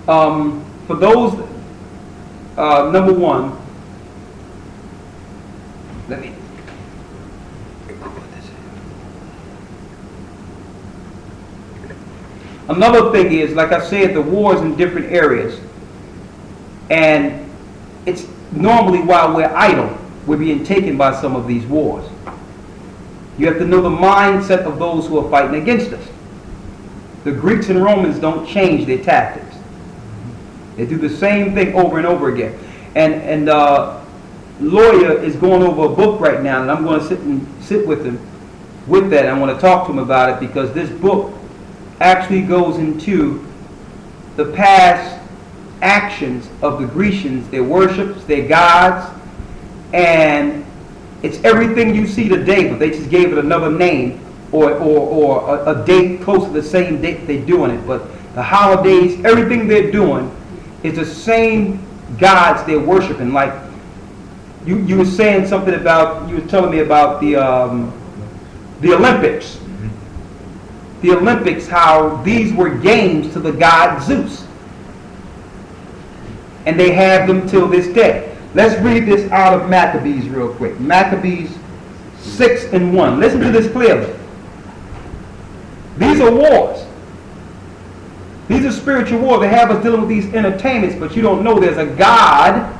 For those, number one, let me. Another thing is, like I said, the wars in different areas, and it's normally while we're idle, we're being taken by some of these wars. You have to know the mindset of those who are fighting against us. The Greeks and Romans don't change their tactics. They do the same thing over and over again. And Lawyer is going over a book right now, and I'm going to sit with him with that. I want to talk to him about it because this book actually goes into the past actions of the Grecians, their worships, their gods, and it's everything you see today, but they just gave it another name or a date close to the same date they're doing it. But the holidays, everything they're doing is the same gods they're worshiping. Like you were saying something about, you were telling me about the Olympics. The Olympics, how these were games to the god Zeus. And they have them till this day. Let's read this out of Maccabees real quick. Maccabees 6:1. Listen to this clearly. These are wars. These are spiritual wars. They have us dealing with these entertainments, but you don't know there's a God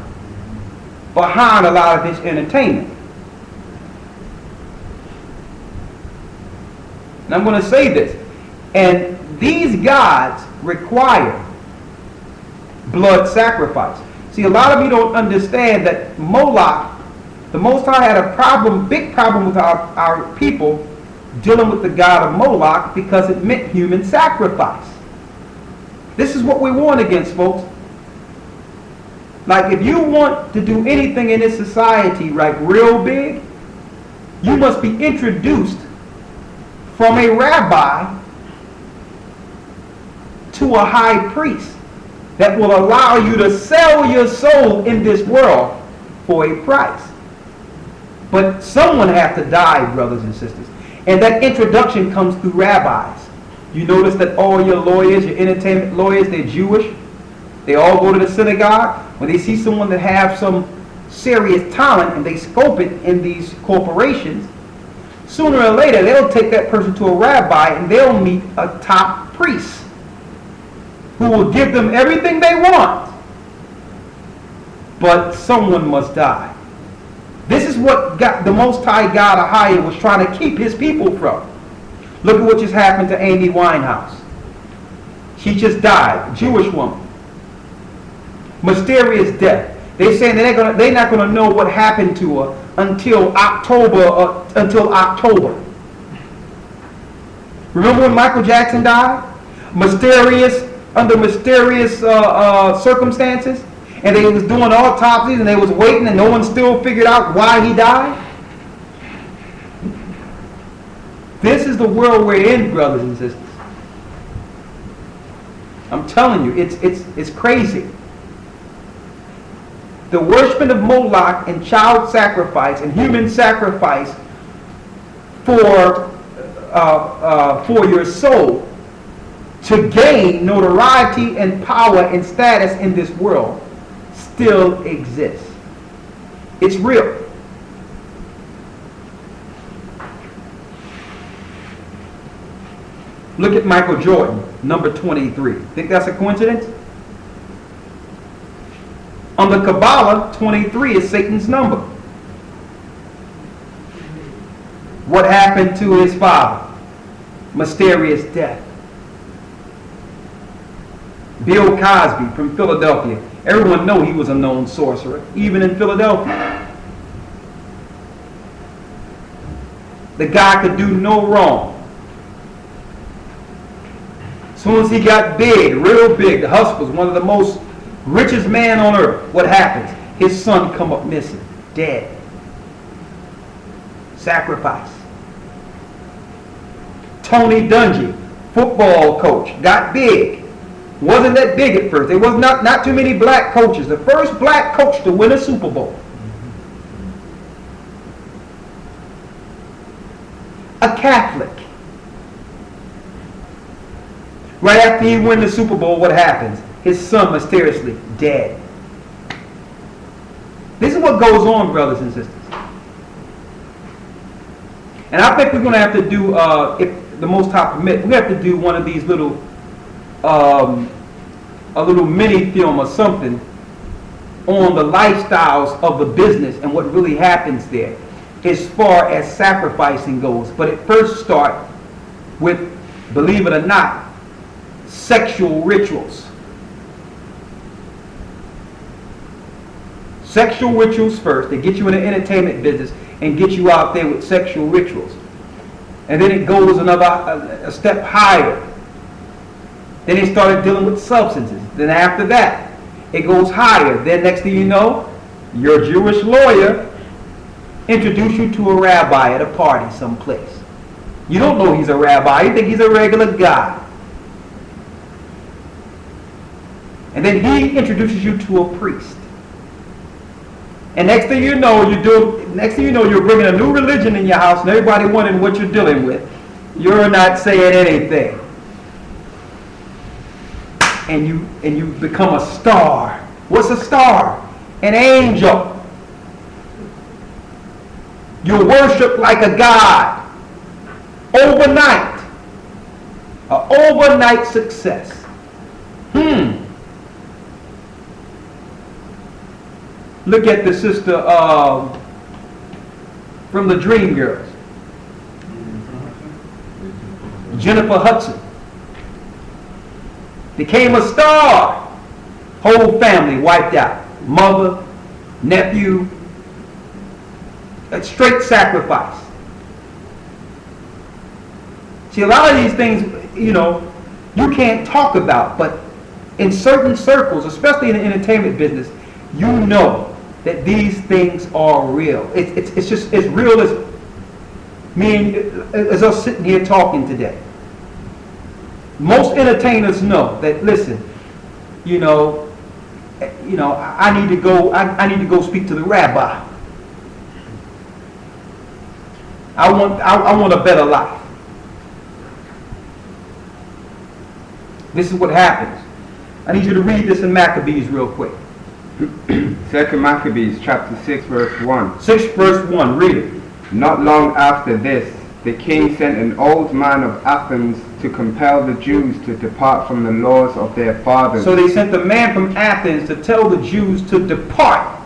behind a lot of this entertainment. And I'm going to say this. And these gods require blood sacrifice. See, a lot of you don't understand that Moloch, the Most High had a big problem with our people dealing with the god of Moloch because it meant human sacrifice. This is what we warn against, folks. Like, if you want to do anything in this society, like real big, you must be introduced from a rabbi to a high priest that will allow you to sell your soul in this world for a price. But someone has to die, brothers and sisters. And that introduction comes through rabbis. You notice that all your lawyers, your entertainment lawyers, they're Jewish. They all go to the synagogue. When they see someone that have some serious talent and they scope it in these corporations, sooner or later they'll take that person to a rabbi and they'll meet a top priest who will give them everything they want. But someone must die. This is what the Most High God Ahia was trying to keep his people from. Look at what just happened to Amy Winehouse. She just died, Jewish woman. Mysterious death. They're saying they're not going to know what happened to her until October. Remember when Michael Jackson died? Under mysterious circumstances, and they was doing autopsies and they was waiting, and no one still figured out why he died. This is the world we're in, brothers and sisters. I'm telling you, it's crazy. The worshiping of Moloch and child sacrifice and human sacrifice for your soul to gain notoriety and power and status in this world still exists. It's real. Look at Michael Jordan, number 23. Think that's a coincidence? On the Kabbalah, 23 is Satan's number. What happened to his father? Mysterious death. Bill Cosby from Philadelphia. Everyone knows he was a known sorcerer, even in Philadelphia. The guy could do no wrong. As soon as he got big, real big, the husband was one of the most richest man on earth. What happens? His son come up missing, dead. Sacrifice. Tony Dungy, football coach, got big. Wasn't that big at first. There was not too many black coaches. The first black coach to win a Super Bowl. A Catholic. Right after he win the Super Bowl, what happens? his son mysteriously dead. This is what goes on, brothers and sisters. And I think we're going to have to do, if the Most High permit, we have to do one of these little, a little mini film or something on the lifestyles of the business and what really happens there as far as sacrificing goes. But it first starts with, believe it or not, sexual rituals. Sexual rituals first. They get you in the entertainment business and get you out there with sexual rituals. And then it goes a step higher. Then they started dealing with substances. Then after that, it goes higher. Then next thing you know, your Jewish lawyer introduce you to a rabbi at a party someplace. You don't know he's a rabbi. You think he's a regular guy. And then he introduces you to a priest. And next thing you know, you're bringing a new religion in your house, and everybody wondering what you're dealing with. You're not saying anything. And you become a star. What's a star? An angel. You worship like a god. Overnight. An overnight success. Look at the sister from the Dream Girls. Jennifer Hudson. Became a star. Whole family wiped out. Mother, nephew. A straight sacrifice. See, a lot of these things, you can't talk about, but in certain circles, especially in the entertainment business, you know that these things are real. It's just as real as as us sitting here talking today. Most entertainers know that. Listen, I need to go. I need to go speak to the rabbi. I want a better life. This is what happens. I need you to read this in Maccabees real quick. 2 Maccabees chapter 6 verse 1. 6 verse 1, read it. Not long after this, the king sent an old man of Athens to compel the Jews to depart from the laws of their fathers. So they sent a man from Athens to tell the Jews to depart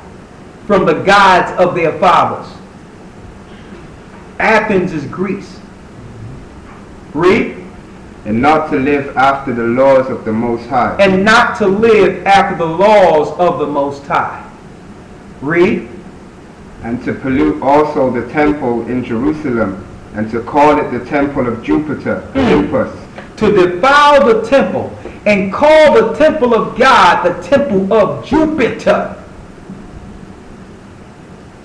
from the gods of their fathers. Athens is Greece. Read. And not to live after the laws of the Most High. And not to live after the laws of the Most High. Read. And to pollute also the temple in Jerusalem, and to call it the temple of Jupiter, Olympus. To defile the temple and call the temple of God the temple of Jupiter.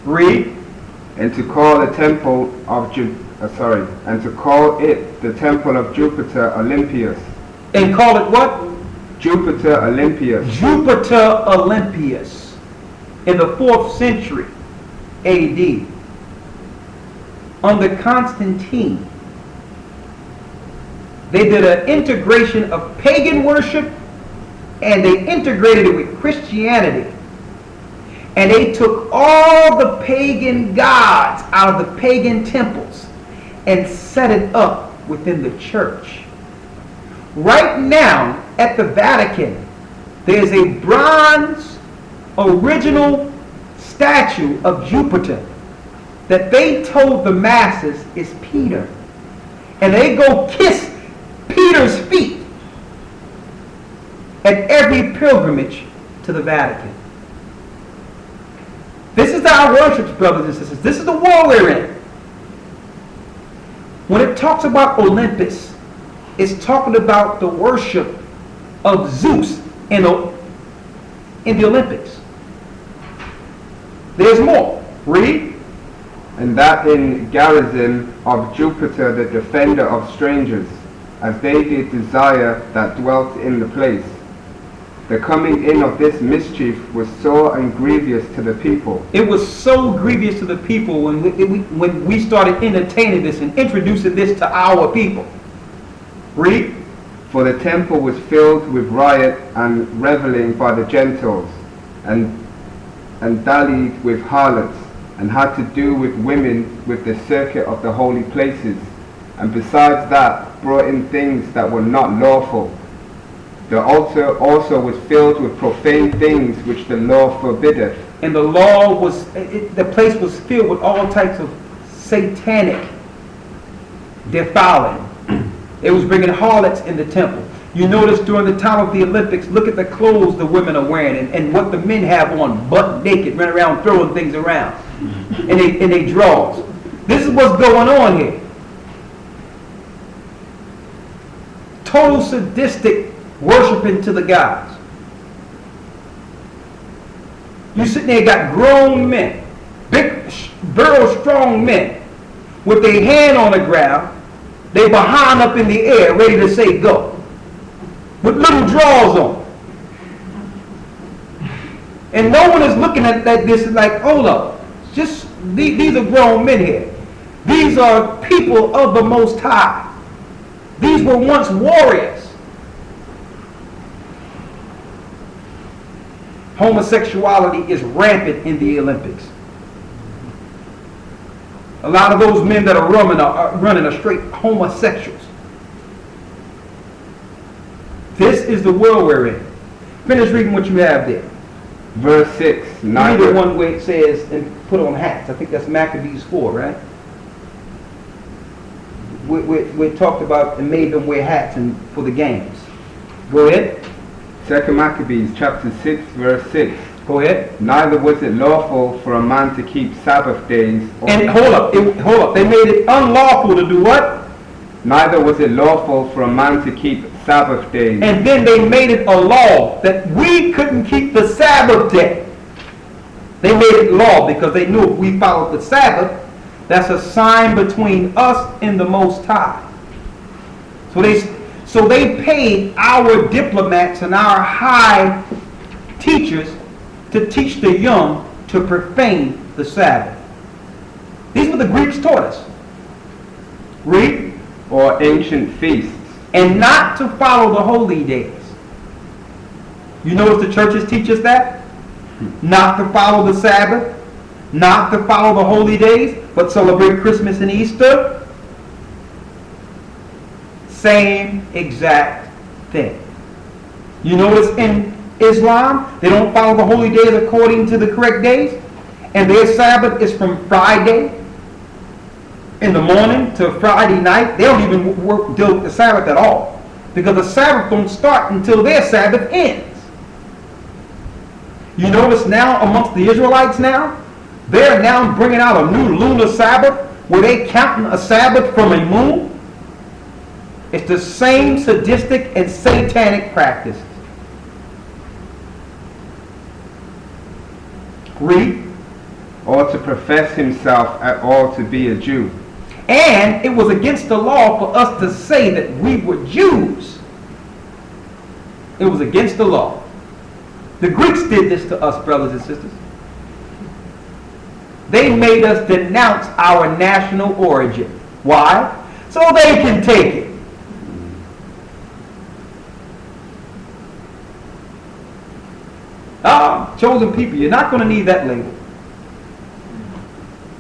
Read. And to call the temple of and to call it the temple of Jupiter Olympius. And call it what? Jupiter Olympius. Jupiter Olympius. In the 4th century AD. Under Constantine. They did an integration of pagan worship, and they integrated it with Christianity. And they took all the pagan gods out of the pagan temples and set it up within the church. Right now, at the Vatican, there's a bronze original statue of Jupiter that they told the masses is Peter. And they go kiss Peter's feet at every pilgrimage to the Vatican. This is our worship, brothers and sisters. This is the war we're in. When it talks about Olympus, it's talking about the worship of Zeus in the Olympics. There's more. Read. And that in garrison of Jupiter, the defender of strangers, as they did desire that dwelt in the place. The coming in of this mischief was sore and grievous to the people. It was so grievous to the people when we started entertaining this and introducing this to our people. Read. For the temple was filled with riot and reveling by the Gentiles, and dallied with harlots, and had to do with women with the circuit of the holy places, and besides that brought in things that were not lawful. The altar also was filled with profane things which the law forbiddeth. And the law was, the place was filled with all types of satanic defiling. It was bringing harlots in the temple. You notice during the time of the Olympics, look at the clothes the women are wearing and what the men have on, butt naked, running around throwing things around. And they draws. This is what's going on here. Total sadistic worshiping to the gods. You sitting there, got grown men, big, burrow strong men, with their hand on the ground, they behind up in the air, ready to say go, with little draws on. And no one is looking at this like, hold up, just these are grown men here. These are people of the Most High. These were once warriors. Homosexuality is rampant in the Olympics. A lot of those men that are running are straight homosexuals. This is the world we're in. Finish reading what you have there. Verse 6. Read the one where it says, and put on hats. I think that's Maccabees 4, right? We talked about and made them wear hats for the games. Go ahead. 2 Maccabees chapter 6 verse 6. Go ahead. Neither was it lawful for a man to keep Sabbath days. And hold up. They made it unlawful to do what? Neither was it lawful for a man to keep Sabbath days. And then they made it a law that we couldn't keep the Sabbath day. They made it law because they knew if we followed the Sabbath, that's a sign between us and the Most High. So they paid our diplomats and our high teachers to teach the young to profane the Sabbath. These were the Greeks taught us. Read. Or ancient feasts. And not to follow the holy days. You notice the churches teach us that? Not to follow the Sabbath. Not to follow the holy days, but celebrate Christmas and Easter. Same exact thing. You notice in Islam, they don't follow the holy days according to the correct days, and their Sabbath is from Friday in the morning to Friday night. They don't even deal with the Sabbath at all, because the Sabbath don't start until their Sabbath ends. You notice now amongst the Israelites now, they're now bringing out a new lunar Sabbath where they counting a Sabbath from a moon. It's the same sadistic and satanic practice. Read. Or to profess himself at all to be a Jew. And it was against the law for us to say that we were Jews. It was against the law. The Greeks did this to us, brothers and sisters. They made us denounce our national origin. Why? So they can take it. Chosen people, you're not going to need that label.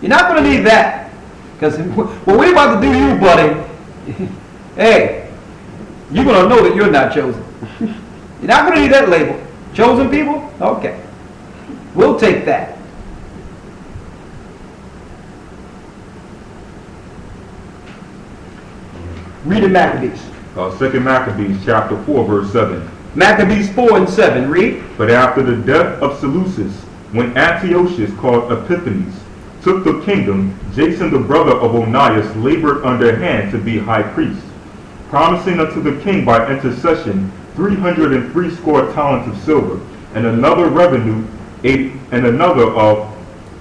You're not going to need that. Because what we're about to do to you, buddy, hey, you're going to know that you're not chosen. You're not going to need that label. Chosen people? Okay. We'll take that. Read in Maccabees. 2 Maccabees chapter 4 verse 7. Maccabees 4 and 7. Read. But after the death of Seleucus, when Antiochus called Epiphanes took the kingdom, Jason the brother of Onias labored underhand to be high priest, promising unto the king by intercession 360 talents of silver, and another revenue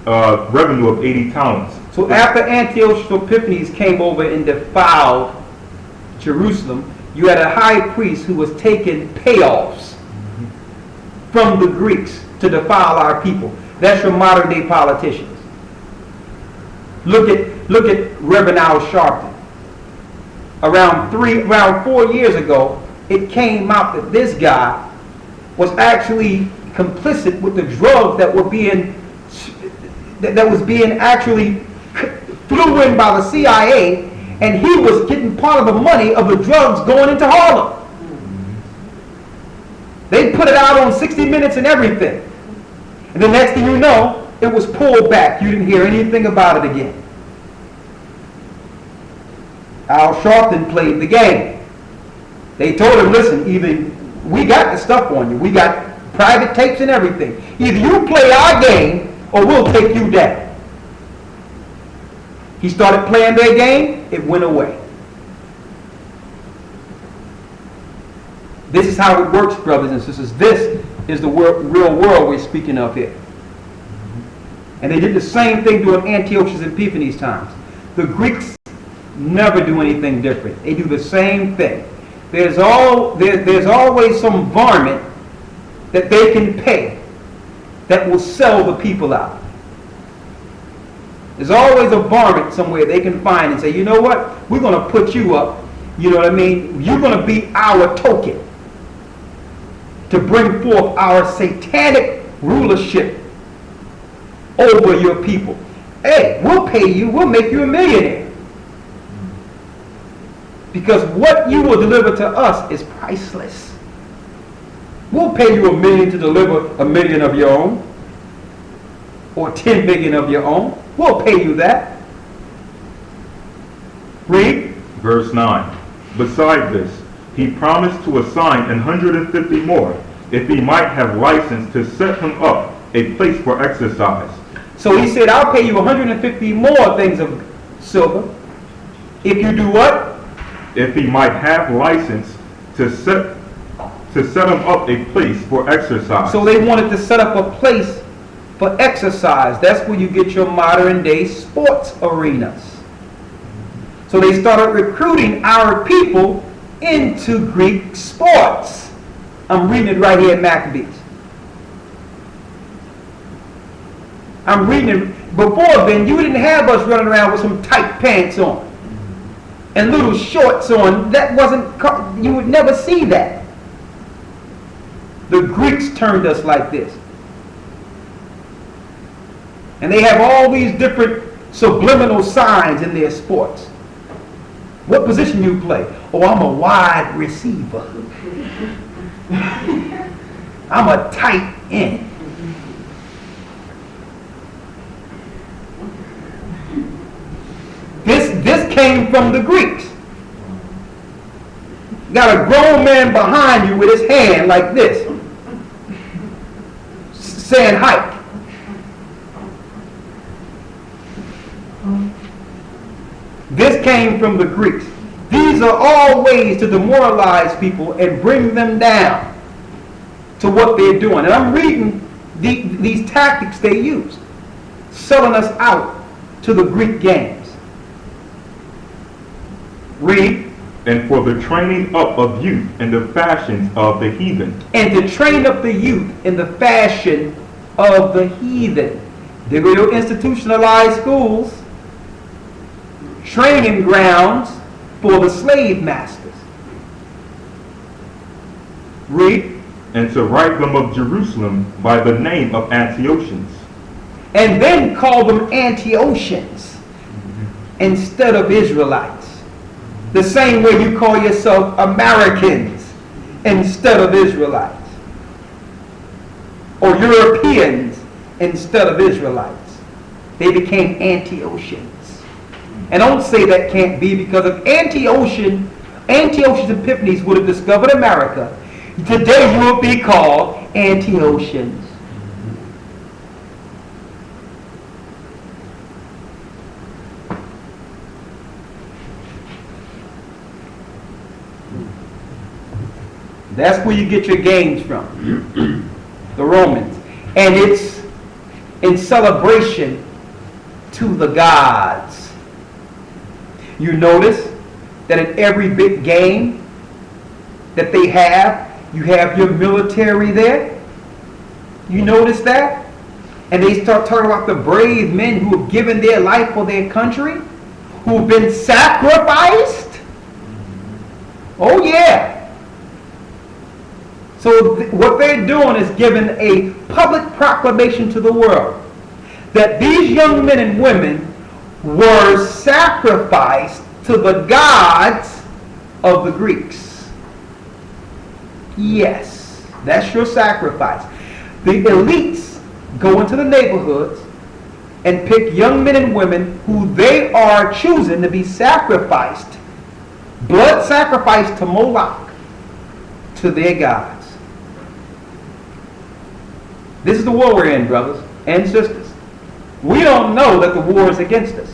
of 80 talents. So after Antiochus Epiphanes came over and defiled Jerusalem, you had a high priest who was taking payoffs from the Greeks to defile our people. That's your modern day politicians. Look at Reverend Al Sharpton. Around 4 years ago, it came out that this guy was actually complicit with the drugs that were being that was being actually flew in by the CIA, and he was getting part of the money of the drugs going into Harlem. They put it out on 60 Minutes and everything. And the next thing you know, it was pulled back. You didn't hear anything about it again. Al Sharpton played the game. They told him, listen, either we got the stuff on you. We got private tapes and everything. Either you play our game or we'll take you down. He started playing their game. It went away. This is how it works, brothers and sisters. This is the real world we're speaking of here. And they did the same thing during Antiochus Epiphanes' times. The Greeks never do anything different. They do the same thing. There's always some varmint that they can pay that will sell the people out. There's always a varmint somewhere they can find and say, you know what? We're going to put you up. You know what I mean? You're going to be our token to bring forth our satanic rulership over your people. Hey, we'll pay you. We'll make you a millionaire. Because what you will deliver to us is priceless. We'll pay you $1 million to deliver $1 million of your own. Or 10 million of your own. We'll pay you that. Read. Verse 9. Beside this, he promised to assign 150 more, if he might have license to set him up a place for exercise. So he said, I'll pay you 150 more things of silver. If you do what? If he might have license to set him up a place for exercise. So they wanted to set up a place for exercise. That's where you get your modern day sports arenas. So they started recruiting our people into Greek sports. I'm reading it right here in Maccabees. I'm reading it. Before then, you didn't have us running around with some tight pants on and little shorts on. That wasn't, you would never see that. The Greeks turned us like this. And they have all these different subliminal signs in their sports. What position you play? Oh, I'm a wide receiver. I'm a tight end. This came from the Greeks. Got a grown man behind you with his hand like this, saying hike. This came from the Greeks. These are all ways to demoralize people and bring them down to what they're doing. And I'm reading these tactics they use, selling us out to the Greek games. Read. And for the training up of youth in the fashions of the heathen. And to train up the youth in the fashion of the heathen. There go your institutionalized schools, training grounds for the slave masters. Read. And to write them of Jerusalem by the name of Antiochians. And then call them Antiochians instead of Israelites. The same way you call yourself Americans instead of Israelites. Or Europeans instead of Israelites. They became Antiochians. And don't say that can't be, because if Antiochus Epiphanes would have discovered America, today you would be called Antiochians. That's where you get your gains from. The Romans. And it's in celebration to the gods. You notice that in every big game that they have, you have your military there. You notice that? And they start talking about the brave men who have given their life for their country, who have been sacrificed. Oh yeah. So what they're doing is giving a public proclamation to the world that these young men and women were sacrificed to the gods of the Greeks. Yes, that's your sacrifice. The elites go into the neighborhoods and pick young men and women who they are choosing to be sacrificed, blood sacrificed to Moloch, to their gods. This is the war we're in, brothers and sisters. We don't know that the war is against us.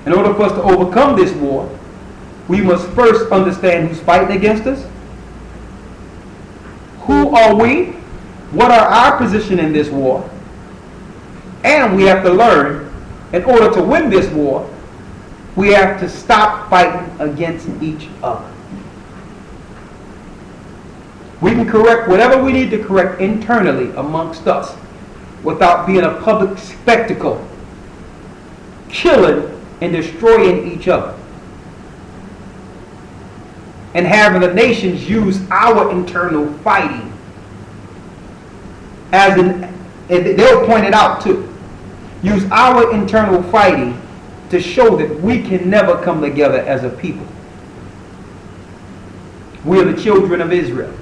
In order for us to overcome this war, we must first understand who's fighting against us. Who are we? What are our position in this war? And we have to learn, in order to win this war, we have to stop fighting against each other. We can correct whatever we need to correct internally amongst us without being a public spectacle, killing and destroying each other, and having the nations use our internal fighting as and they'll point it out too, use our internal fighting to show that we can never come together as a people. We are the children of Israel.